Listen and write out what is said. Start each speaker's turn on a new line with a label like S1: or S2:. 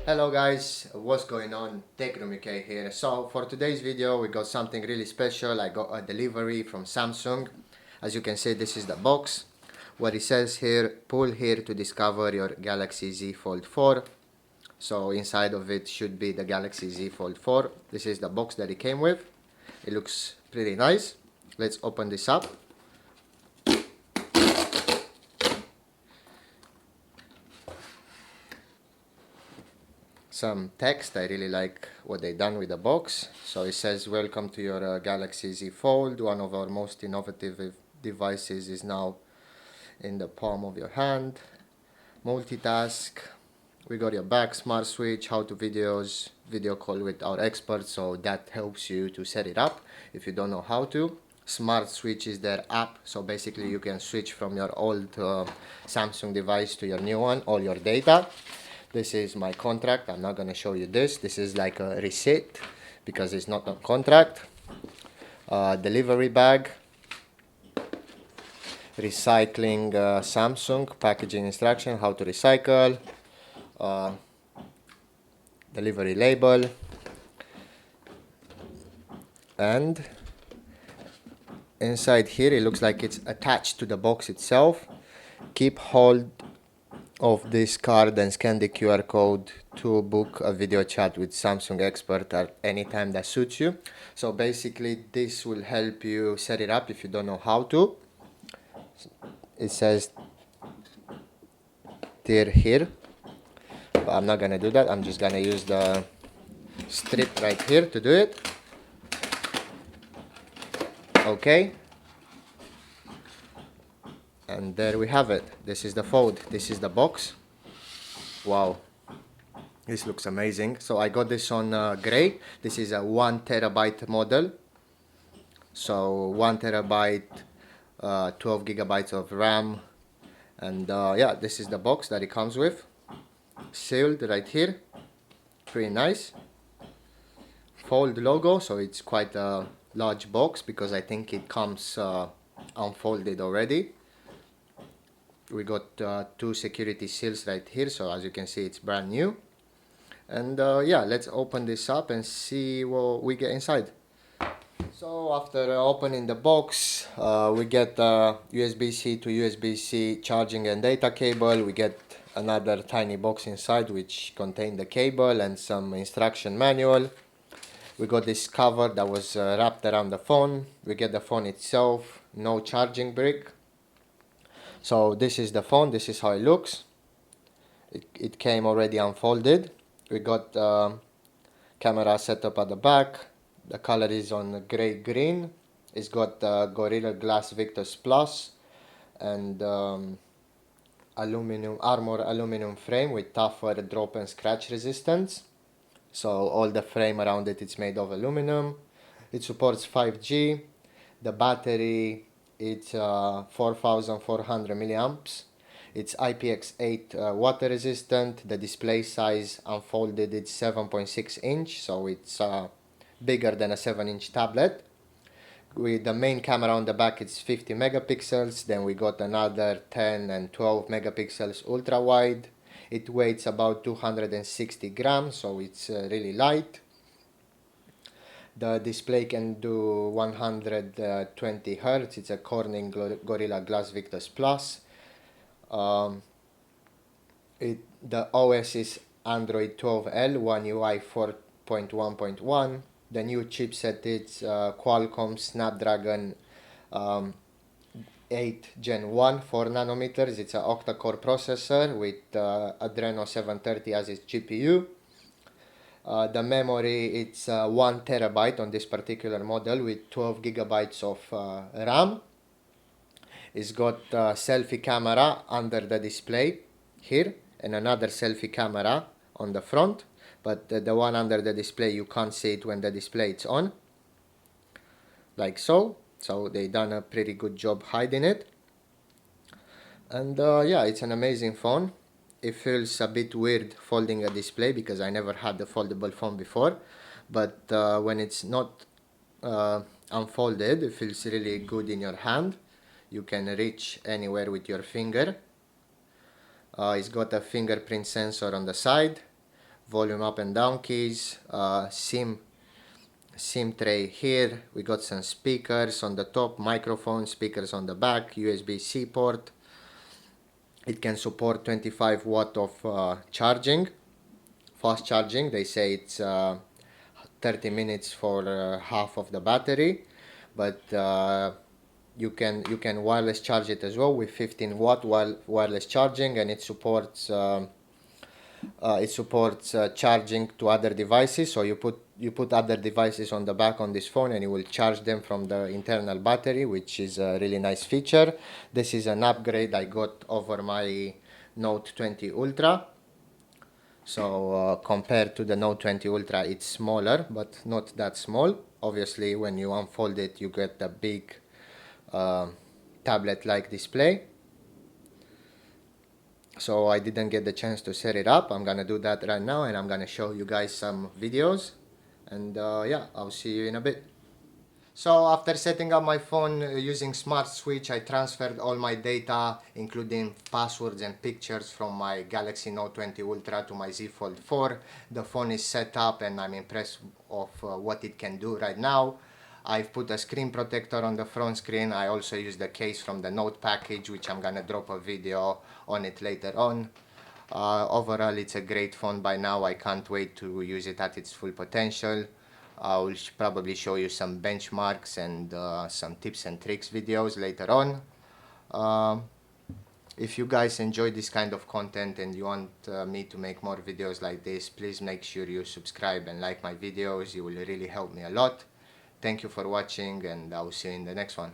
S1: Hello guys, what's going on? Techroom UK here. So for today's video we got something really special. I got a delivery from Samsung. As you can see, this is the box. What it says here, pull here to discover your Galaxy Z Fold 4. So inside of it should be the Galaxy Z Fold 4. This is the box that it came with. It looks pretty nice. Let's open this up. Some text. I really like what they done with the box. So it says, welcome to your Galaxy Z Fold. One of our most innovative devices is now in the palm of your hand. Multitask. We got your back smart switch, how to videos, video call with our experts, so that helps you to set it up if you don't know how to. Smart switch is their app, so basically you can switch from your old Samsung device to your new one, all your data. This is my contract. I'm not going to show you this. This is like a receipt because it's not a contract. Delivery bag. Recycling Samsung. Packaging instruction. How to recycle. Delivery label. And inside here it looks like it's attached to the box itself. Keep hold of this card and scan the QR code to book a video chat with Samsung expert at any time that suits you. So basically this will help you set it up if you don't know how to. It says tier here, but I'm not gonna do that. I'm just gonna use the strip right here to do it. Okay, and there we have it. This is the fold. This is the box. Wow, this looks amazing. So I got this on gray. This is a 1 terabyte model. So 1 terabyte, 12 gigabytes of RAM, and yeah, this is the box that it comes with. Sealed right here. Pretty nice. Fold logo. So it's quite a large box because I think it comes unfolded already. We got 2 security seals right here, so as you can see it's brand new. And yeah, let's open this up and see what we get inside. So after opening the box, we get USB-C to USB-C charging and data cable. We get another tiny box inside which contained the cable and some instruction manual. We got this cover that was wrapped around the phone. We get the phone itself, no charging brick. So this is the phone. This is how it looks. It came already unfolded. We got camera setup at the back. The color is on gray green. It's got Gorilla Glass Victus Plus and aluminum frame with tougher drop and scratch resistance. So all the frame around it is made of aluminum. It supports 5G. The battery, it's 4400 milliamps. It's IPX8 water resistant. The display size unfolded, it's 7.6 inch, so it's bigger than a 7-inch tablet. With the main camera on the back, it's 50 megapixels. Then we got another 10 and 12 megapixels ultra wide. It weighs about 260 grams, so it's really light. The display can do 120 Hz. It's a Corning Gorilla Glass Victus Plus. The OS is Android 12L, One UI 4.1.1. The new chipset is Qualcomm Snapdragon 8 Gen 1, 4 nanometers. It's an octa-core processor with Adreno 730 as its GPU. The memory, it's 1 terabyte on this particular model with 12 gigabytes of RAM. It's got a selfie camera under the display here and another selfie camera on the front, but the one under the display you can't see it when the display is on, like so. So they done a pretty good job hiding it. And yeah, it's an amazing phone. It feels a bit weird folding a display because I never had a foldable phone before, but when it's not unfolded, it feels really good in your hand. You can reach anywhere with your finger. It's got a fingerprint sensor on the side, volume up and down keys, SIM tray here. We got some speakers on the top, microphone, speakers on the back, USB-C port. It can support 25 watt of charging, fast charging. They say it's 30 minutes for half of the battery, but you can wireless charge it as well with 15 watt wireless charging, and it supports charging to other devices. So you put other devices on the back on this phone and it will charge them from the internal battery, which is a really nice feature. This is an upgrade I got over my Note 20 Ultra. So compared to the Note 20 Ultra, it's smaller, but not that small. Obviously, when you unfold it, you get a big tablet-like display. So I didn't get the chance to set it up. I'm gonna do that right now, and I'm gonna show you guys some videos. And yeah, I'll see you in a bit. So after setting up my phone using Smart Switch, I transferred all my data, including passwords and pictures, from my Galaxy Note 20 Ultra to my Z Fold 4. The phone is set up and I'm impressed of what it can do right now. I've put a screen protector on the front screen. I also used the case from the Note package, which I'm gonna drop a video on it later on. Overall, it's a great phone by now. I can't wait to use it at its full potential. I will probably show you some benchmarks and some tips and tricks videos later on. If you guys enjoy this kind of content and you want me to make more videos like this, please make sure you subscribe and like my videos. You will really help me a lot. Thank you for watching, and I will see you in the next one.